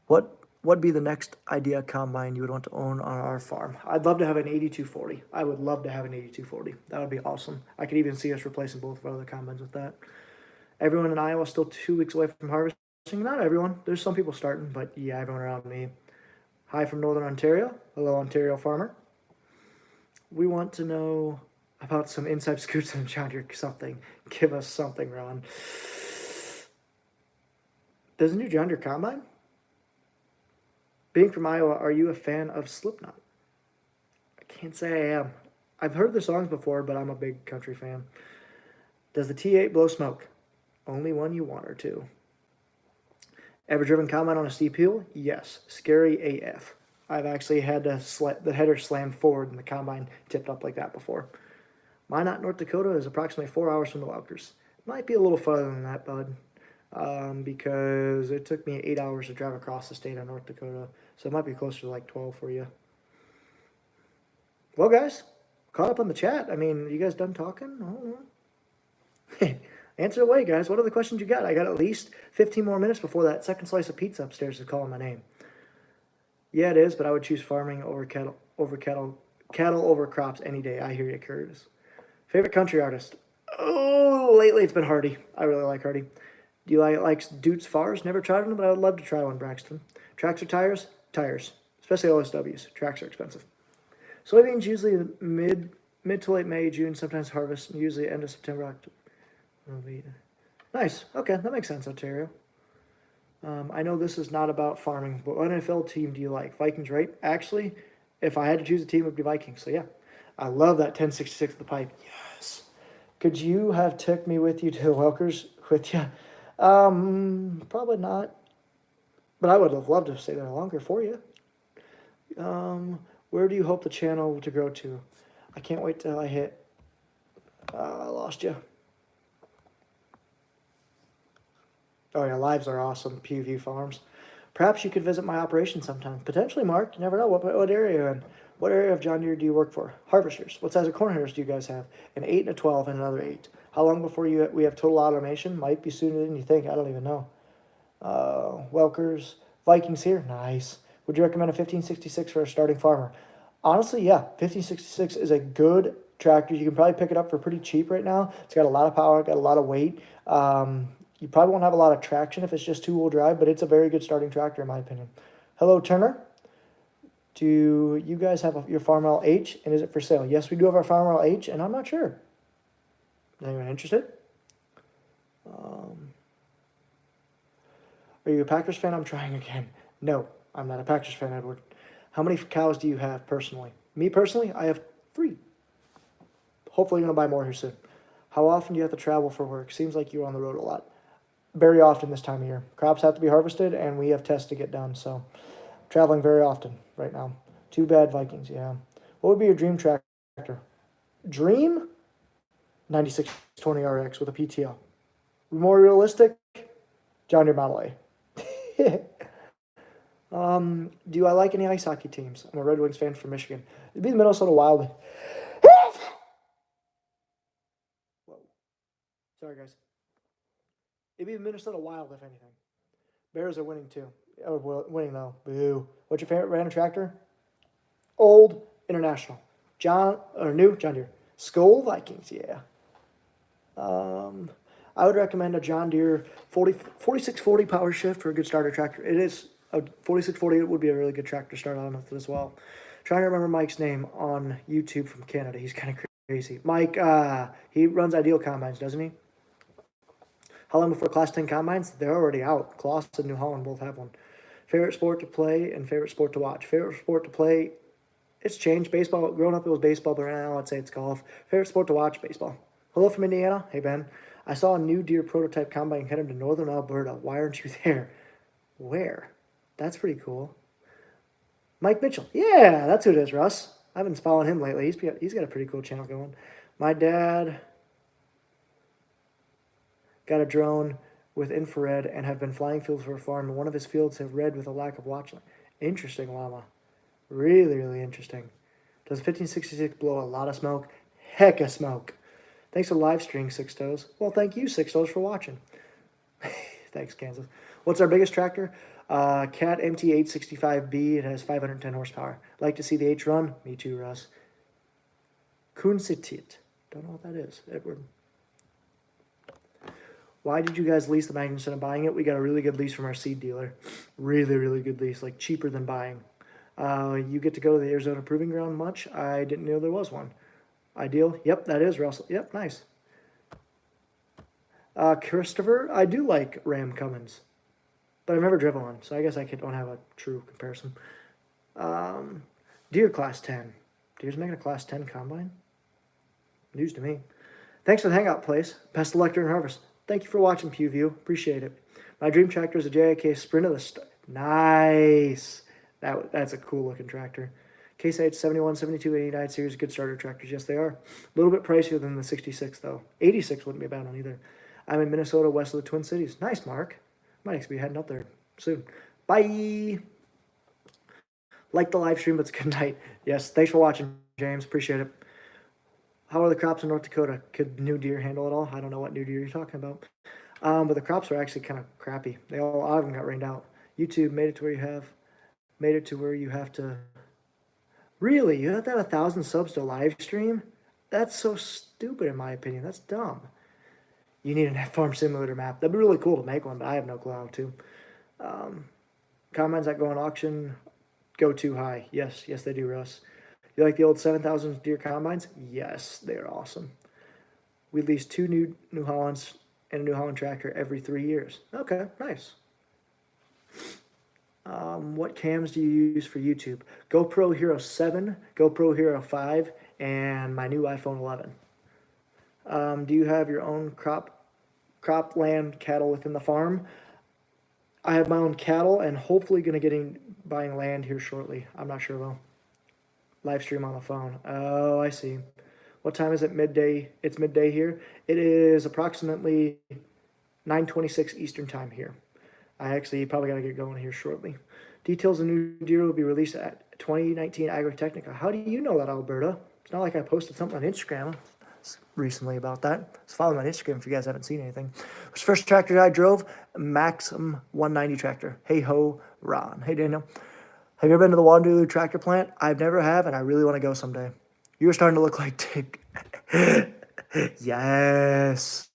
What would be the next idea combine you would want to own on our farm? I'd love to have an 8240. I would love to have an 8240. That would be awesome. I could even see us replacing both of our other combines with that. Everyone in Iowa is still 2 weeks away from harvesting. Not everyone. There's some people starting, but yeah, everyone around me. Hi from Northern Ontario. Hello, Ontario farmer. We want to know about some inside scoops and John Deere something. Give us something, Ron. There's a new John Deere combine? Being from Iowa, are you a fan of Slipknot? I can't say I am. I've heard their songs before, but I'm a big country fan. Does the T8 blow smoke? Only one you want or two. Ever driven combine on a steep hill? Yes. Scary AF. I've actually had the header slam forward and the combine tipped up like that before. Minot, North Dakota is approximately 4 hours from the Walkers. Might be a little farther than that, bud. Because it took me 8 hours to drive across the state of North Dakota. So it might be closer to like 12 for you. Well, guys, caught up on the chat. I mean, you guys done talking? I don't know. Answer away, guys. What are the questions you got? I got at least 15 more minutes before that second slice of pizza upstairs is calling my name. Yeah, it is, but I would choose farming over cattle over crops any day. I hear you, Curtis. Favorite country artist? Oh, lately it's been Hardy. I really like Hardy. Do you like Dude's Fars? Never tried one, but I would love to try one, Braxton. Tracks or tires? Tires. Especially OSWs. Tracks are expensive. Soybeans usually mid to late May, June, sometimes harvest, and usually end of September, October. Nice. Okay, that makes sense, Ontario. I know this is not about farming, but what NFL team do you like? Vikings, right? Actually, if I had to choose a team, it would be Vikings. So yeah, I love that 1066 the pipe. Yes. Could you have took me with you to the Welkers with you? Probably not. But I would have loved to stay there longer for you. Where do you hope the channel to grow to? I can't wait till I hit. I lost you. Oh yeah, lives are awesome. PV Farms. Perhaps you could visit my operation sometime. Potentially, Mark. You never know. What area you're in? What area of John Deere do you work for? Harvesters. What size of corn headers do you guys have? An 8 and a 12 and another 8. How long before we have total automation? Might be sooner than you think. I don't even know. Welkers, Vikings here. Nice. Would you recommend a 1566 for a starting farmer? Honestly, yeah. 1566 is a good tractor. You can probably pick it up for pretty cheap right now. It's got a lot of power, got a lot of weight. You probably won't have a lot of traction if it's just two-wheel drive, but it's a very good starting tractor in my opinion. Hello, Turner. Do you guys have your Farmall H, and is it for sale? Yes, we do have our Farmall H, and I'm not sure. Is anyone interested? Are you a Packers fan? I'm trying again. No, I'm not a Packers fan, Edward. How many cows do you have personally? Me personally, I have 3. Hopefully, you're going to buy more here soon. How often do you have to travel for work? Seems like you're on the road a lot. Very often this time of year. Crops have to be harvested, and we have tests to get done, so traveling very often right now. Too bad, Vikings, yeah. What would be your dream tractor? Dream? 9620 RX with a PTO. More realistic? John Deere Model A. Do I like any ice hockey teams? I'm a Red Wings fan from Michigan. It'd be the Minnesota Wild. Whoa. Sorry, guys. It'd be the Minnesota Wild, if anything. Bears are winning, too. Oh, winning, though. Boo. What's your favorite random tractor? Old International. New John Deere. Skull Vikings, yeah. I would recommend a John Deere 4640 power shift for a good starter tractor. It is a 4640. It would be a really good tractor to start on with as well. Trying to remember Mike's name on YouTube from Canada. He's kind of crazy. Mike, he runs Ideal Combines, doesn't he? How long before Class 10 Combines? They're already out. Kloss and New Holland both have one. Favorite sport to play and favorite sport to watch. Favorite sport to play, it's changed. Baseball, growing up it was baseball, but right now I'd say it's golf. Favorite sport to watch, baseball. Hello from Indiana. Hey, Ben. I saw a new Deere prototype combine headed to northern Alberta. Why aren't you there? Where? That's pretty cool. Mike Mitchell. Yeah, that's who it is, Russ. I've been following him lately. He's got a pretty cool channel going. My dad got a drone with infrared and have been flying fields for a farm. And one of his fields have red with a lack of watch line. Interesting, llama. Really, really interesting. Does 1566 blow a lot of smoke? Heck of smoke. Thanks for live streaming, Six Toes. Well, thank you, Six Toes, for watching. Thanks, Kansas. What's our biggest tractor? Cat MT865B. It has 510 horsepower. Like to see the H run? Me too, Russ. Kunsitit. Don't know what that is. Edward. Why did you guys lease the Magnum instead of buying it? We got a really good lease from our seed dealer. Really, really good lease. Like cheaper than buying. You get to go to the Arizona Proving Ground much? I didn't know there was one. Ideal. Yep, that is Russell. Yep, nice. Christopher, I do like Ram Cummins, but I've never driven one, so I guess I don't have a true comparison. Deere Class 10. Deere's making a Class 10 combine? News to me. Thanks for the hangout, place. Pest Elector and Harvest. Thank you for watching, PewView. Appreciate it. My dream tractor is a JIK Sprint. Nice. That's a cool looking tractor. Case IH 71, 72, 89 series, good starter tractors. Yes, they are. A little bit pricier than the 66, though. 86 wouldn't be a bad one either. I'm in Minnesota, west of the Twin Cities. Nice, Mark. Might actually be heading up there soon. Bye. Like the live stream, but it's good night. Yes, thanks for watching, James. Appreciate it. How are the crops in North Dakota? Could New Deere handle it all? I don't know what New Deere you're talking about. But the crops are actually kind of crappy. All of them got rained out. YouTube made it to where you have to. Really? You have to have 1,000 subs to live stream? That's so stupid in my opinion. That's dumb. You need a farm simulator map. That'd be really cool to make one, but I have no clue how to. Combines that go on auction go too high. Yes, they do, Russ. You like the old 7,000 Deere combines? Yes, they are awesome. We lease 2 New Hollands and a New Holland tractor every 3 years. Okay, nice. What cams do you use for YouTube? GoPro Hero 7, GoPro Hero 5, and my new iPhone 11. Do you have your own crop land cattle within the farm? I have my own cattle and hopefully going to buying land here shortly. I'm not sure though. Live stream on the phone. Oh, I see. What time is it? Midday. It's midday here. It is approximately 9:26 Eastern time here. I actually probably got to get going here shortly. Details of new Deere will be released at 2019 Agritechnica. How do you know that, Alberta? It's not like I posted something on Instagram. recently about that. So follow me on Instagram if you guys haven't seen anything. It was the first tractor I drove, Maxim 190 tractor. Hey ho, Ron. Hey Daniel. Have you ever been to the Waterloo tractor plant? I've never have, and I really want to go someday. You were starting to look like Dick. Yes.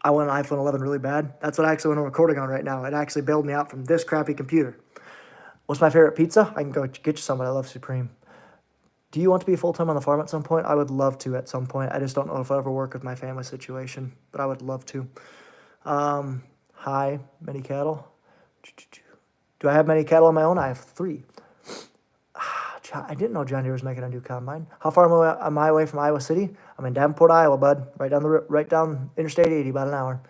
I want an iPhone 11 really bad. That's what I actually want I'm recording on right now. It actually bailed me out from this crappy computer. What's my favorite pizza? I can go get you some, but I love Supreme. Do you want to be full-time on the farm at some point? I would love to at some point. I just don't know if I'll ever work with my family situation, but I would love to. Hi, many cattle. Do I have many cattle on my own? I have 3. I didn't know John Deere was making a new combine. How far am I away from Iowa City? I'm in Davenport, Iowa, bud. Right down Interstate 80, about an hour.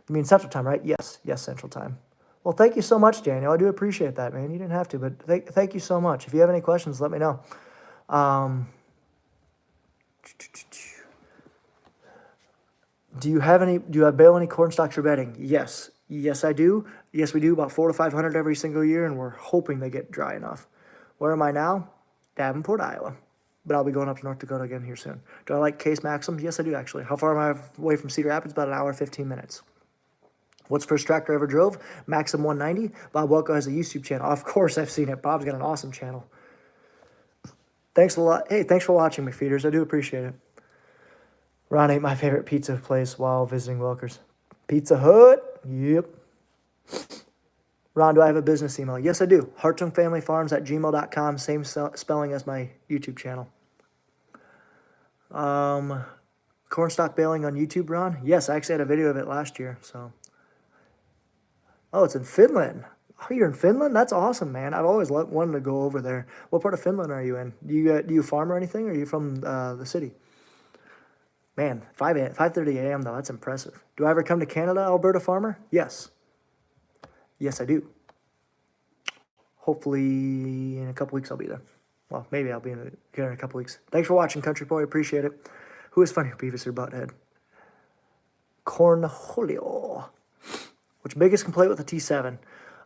You mean Central Time, right? Yes, Central Time. Well, thank you so much, Daniel. I do appreciate that, man. You didn't have to, but thank you so much. If you have any questions, let me know. Do you bale any corn stalks for bedding? Yes, I do. Yes, we do about 400 to 500 every single year, and we're hoping they get dry enough. Where am I now? Davenport, Iowa. But I'll be going up to North Dakota again here soon. Do I like Case Maxims? Yes, I do, actually. How far am I away from Cedar Rapids? About an hour, 15 minutes. What's the first tractor I ever drove? Maxim 190. Bob Welko has a YouTube channel. Of course, I've seen it. Bob's got an awesome channel. Thanks a lot. Hey, thanks for watching, McFeeders. I do appreciate it. Ron ate my favorite pizza place while visiting Welker's. Pizza Hut? Yep. Ron, do I have a business email? Yes, I do. HartungFamilyFarms@gmail.com. Same spelling as my YouTube channel. Cornstalk baling on YouTube, Ron? Yes, I actually had a video of it last year. So, oh, it's in Finland. Oh, you're in Finland? That's awesome, man. I've always wanted to go over there. What part of Finland are you in? Do you farm or anything, or are you from the city? Man, 5:30 a.m. though. That's impressive. Do I ever come to Canada, Alberta farmer? Yes. Yes, I do. Hopefully in a couple weeks I'll be there. Well, maybe I'll be here in a couple weeks. Thanks for watching, Country Boy. Appreciate it. Who is funnier, Beavis or Butthead? Cornholio. Which biggest complaint with the T7?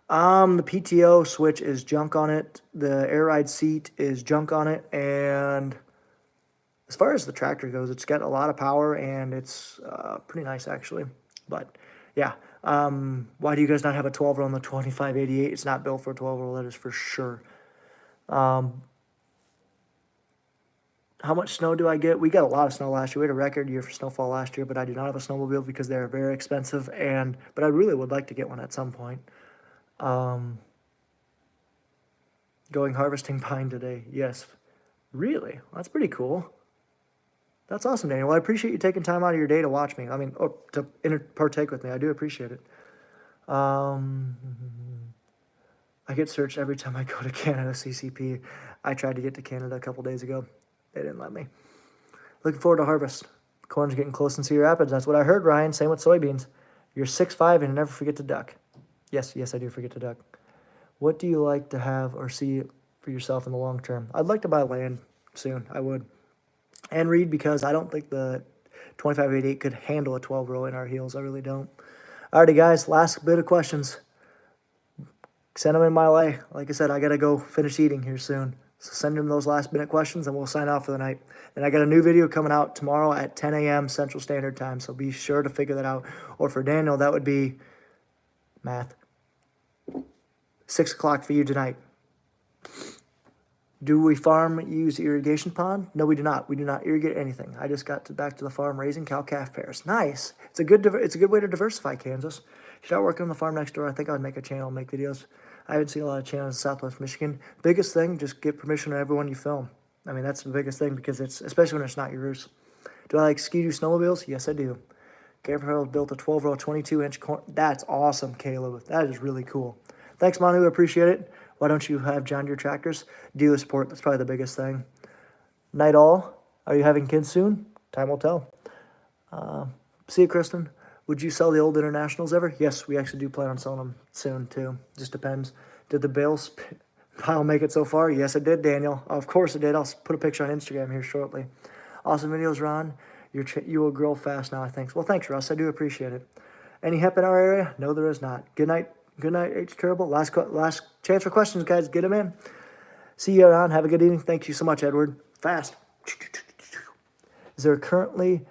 The PTO switch is junk on it. The air ride seat is junk on it. And as far as the tractor goes, it's got a lot of power and it's pretty nice actually. But yeah, why do you guys not have a 12-row on the 2588? It's not built for a 12-row, that is for sure. How much snow do I get? We got a lot of snow last year. We had a record year for snowfall last year, but I do not have a snowmobile because they're very expensive. But I really would like to get one at some point. Going harvesting pine today. Yes. Really? That's pretty cool. That's awesome, Daniel. Well, I appreciate you taking time out of your day to watch me. I mean, to partake with me. I do appreciate it. I get searched every time I go to Canada CCP. I tried to get to Canada a couple days ago. They didn't let me. Looking forward to harvest. Corn's getting close in Cedar Rapids. That's what I heard, Ryan. Same with soybeans. You're 6'5" and never forget to duck. Yes, I do forget to duck. What do you like to have or see for yourself in the long term? I'd like to buy land soon. I would. And read, because I don't think the 2588 could handle a 12-row in our heels. I really don't. Alrighty, guys. Last bit of questions. Send them in my way. Like I said, I got to go finish eating here soon. So send them those last minute questions and we'll sign off for the night. And I got a new video coming out tomorrow at 10 a.m. Central Standard Time. So be sure to figure that out. Or for Daniel, that would be math. 6 o'clock for you tonight. Do we use irrigation pond? No, we do not. We do not irrigate anything. I just got back to the farm raising cow-calf pairs. Nice. It's a good way to diversify, Kansas. Start working on the farm next door. I think I would make a channel, make videos. I haven't seen a lot of channels in Southwest Michigan. Biggest thing, just get permission from everyone you film. I mean, that's the biggest thing, because it's, especially when it's not yours. Do I like Ski-Doo snowmobiles? Yes, I do. Gabriel built a 12-row, 22-inch corn. That's awesome, Caleb. That is really cool. Thanks, Manu. I appreciate it. Why don't you have John Deere tractors? Dealer support, that's probably the biggest thing. Night all. Are you having kids soon? Time will tell. See you, Kristen. Would you sell the old Internationals ever? Yes, we actually do plan on selling them soon, too. Just depends. Did the bales pile make it so far? Yes, it did, Daniel. Of course it did. I'll put a picture on Instagram here shortly. Awesome videos, Ron. You will grow fast now, I think. Well, thanks, Russ. I do appreciate it. Any hemp in our area? No, there is not. Good night. Good night, H. Terrible. Last chance for questions, guys. Get them in. See you around. Have a good evening. Thank you so much, Edward. Fast. Is there currently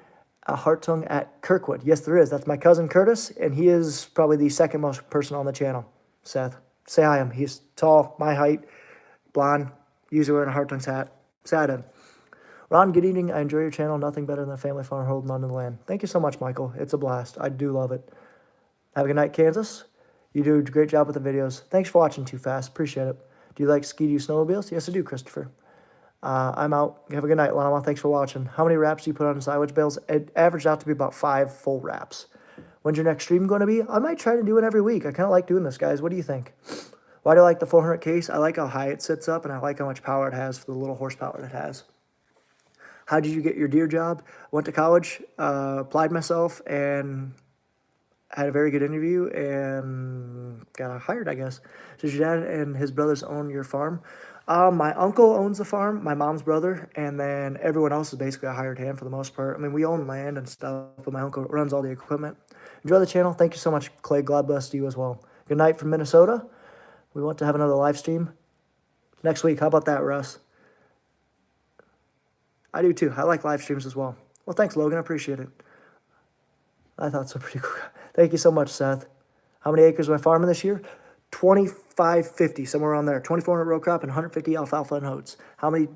a Hartung at Kirkwood? Yes, there is. That's my cousin Curtis, and he is probably the second most person on the channel. Seth, say hi him. He's tall, my height, blonde, usually wearing a Hartung's hat. Say hi to him. Ron, good evening. I enjoy your channel. Nothing better than a family farm holding on to the land. Thank you so much, Michael. It's a blast. I do love it. Have a good night, Kansas. You do a great job with the videos. Thanks for watching Too Fast. Appreciate it. Do you like ski-doo snowmobiles? Yes, I do, Christopher. I'm out. Have a good night, Lama. Thanks for watching. How many wraps do you put on silage bales? It averaged out to be about 5 full wraps. When's your next stream going to be? I might try to do it every week. I kind of like doing this, guys. What do you think? Why do I like the 400 case? I like how high it sits up, and I like how much power it has for the little horsepower it has. How did you get your Deere job? Went to college, applied myself, and had a very good interview and got hired, I guess. Does your dad and his brothers own your farm? My uncle owns the farm, my mom's brother, and then everyone else is basically a hired hand for the most part. I mean, we own land and stuff, but my uncle runs all the equipment. Enjoy the channel. Thank you so much, Clay. God bless you as well. Good night from Minnesota. We want to have another live stream next week. How about that, Russ? I do too. I like live streams as well. Well, thanks, Logan. I appreciate it. I thought so. Pretty cool. Thank you so much, Seth. How many acres am I farming this year? 2,550, somewhere around there. 2,400 row crop and 150 alfalfa and oats. How many?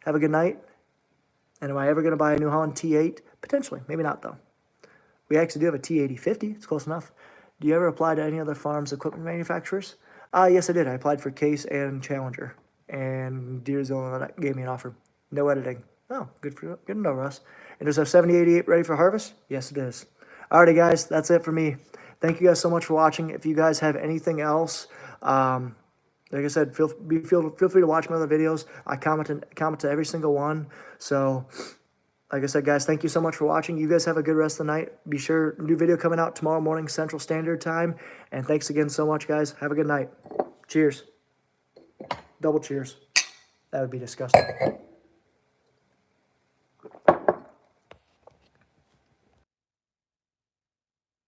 Have a good night. And am I ever going to buy a New Holland T8? Potentially. Maybe not, though. We actually do have a T8050. It's close enough. Do you ever apply to any other farms equipment manufacturers? Yes, I did. I applied for Case and Challenger. And Deere's the only one that gave me an offer. No editing. Oh, good to know, Russ. And is our 7088 ready for harvest? Yes, it is. Alrighty, guys, that's it for me. Thank you guys so much for watching. If you guys have anything else, like I said, feel free to watch my other videos. I comment to every single one. So, like I said, guys, thank you so much for watching. You guys have a good rest of the night. Be sure, new video coming out tomorrow morning, Central Standard Time. And thanks again so much, guys. Have a good night. Cheers. Double cheers. That would be disgusting.